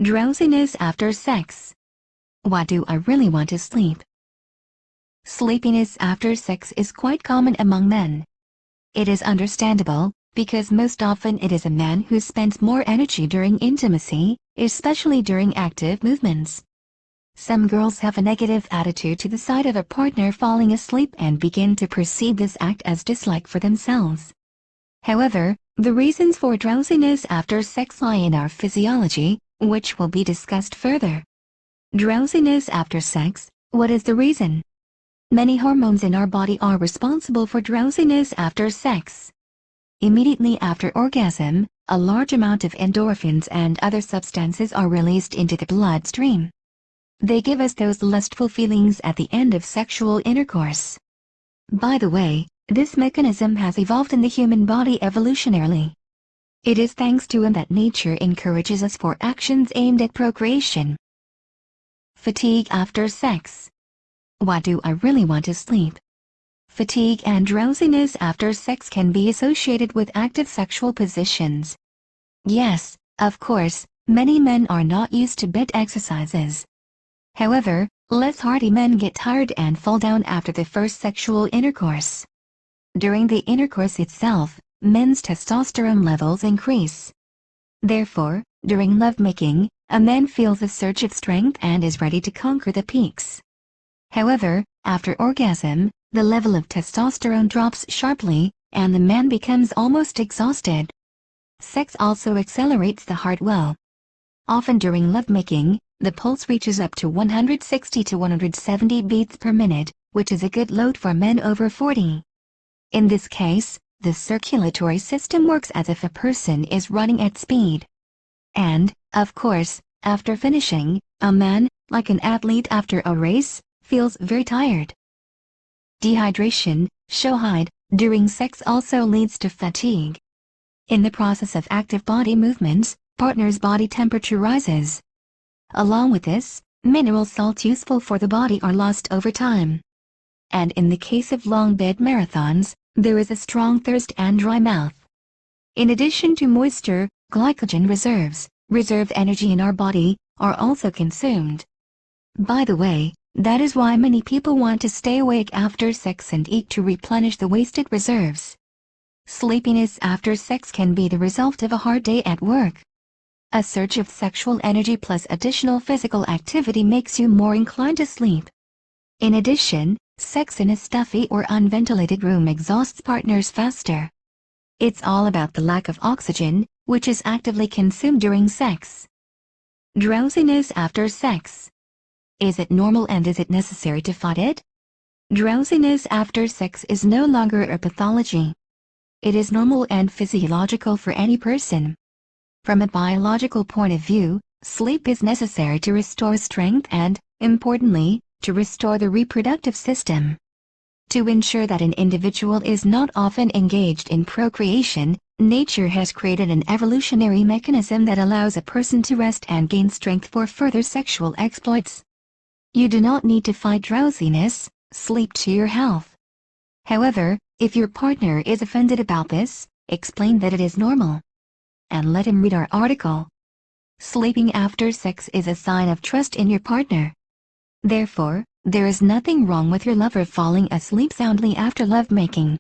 Drowsiness after sex. Why do I really want to sleep? Sleepiness after sex is quite common among men. It is understandable, because most often it is a man who spends more energy during intimacy, especially during active movements. Some girls have a negative attitude to the sight of a partner falling asleep and begin to perceive this act as dislike for themselves. However, the reasons for drowsiness after sex lie in our physiology, which will be discussed further. Drowsiness after sex, what is the reason? Many hormones in our body are responsible for drowsiness after sex. Immediately after orgasm, a large amount of endorphins and other substances are released into the bloodstream. They give us those lustful feelings at the end of sexual intercourse. By the way, this mechanism has evolved in the human body evolutionarily. It is thanks to it that nature encourages us for actions aimed at procreation. Fatigue after sex. Why do I really want to sleep? Fatigue and drowsiness after sex can be associated with active sexual positions. Yes, of course, many men are not used to bed exercises. However, less hardy men get tired and fall down after the first sexual intercourse. During the intercourse itself, men's testosterone levels increase. Therefore, during lovemaking, a man feels a surge of strength and is ready to conquer the peaks. However, after orgasm, the level of testosterone drops sharply, and the man becomes almost exhausted. Sex also accelerates the heart well. Often during lovemaking, the pulse reaches up to 160 to 170 beats per minute, which is a good load for men over 40. In this case, the circulatory system works as if a person is running at speed. And, of course, after finishing, a man, like an athlete after a race, feels very tired. Dehydration, sjoheid, during sex also leads to fatigue. In the process of active body movements, partner's body temperature rises. Along with this, mineral salts useful for the body are lost over time. And in the case of long bed marathons, there is a strong thirst and dry mouth. In addition to moisture, glycogen reserves, reserved energy in our body, are also consumed. By the way, that is why many people want to stay awake after sex and eat to replenish the wasted reserves. Sleepiness after sex can be the result of a hard day at work. A surge of sexual energy plus additional physical activity makes you more inclined to sleep. In addition, sex in a stuffy or unventilated room exhausts partners faster. It's all about the lack of oxygen, which is actively consumed during sex. Drowsiness after sex. Is it normal and is it necessary to fight it? Drowsiness after sex is no longer a pathology. It is normal and physiological for any person. From a biological point of view, sleep is necessary to restore strength and, importantly, to restore the reproductive system. To ensure that an individual is not often engaged in procreation, nature has created an evolutionary mechanism that allows a person to rest and gain strength for further sexual exploits. You do not need to fight drowsiness, sleep to your health. However, if your partner is offended about this, explain that it is normal. And let him read our article. Sleeping after sex is a sign of trust in your partner. Therefore, there is nothing wrong with your lover falling asleep soundly after lovemaking.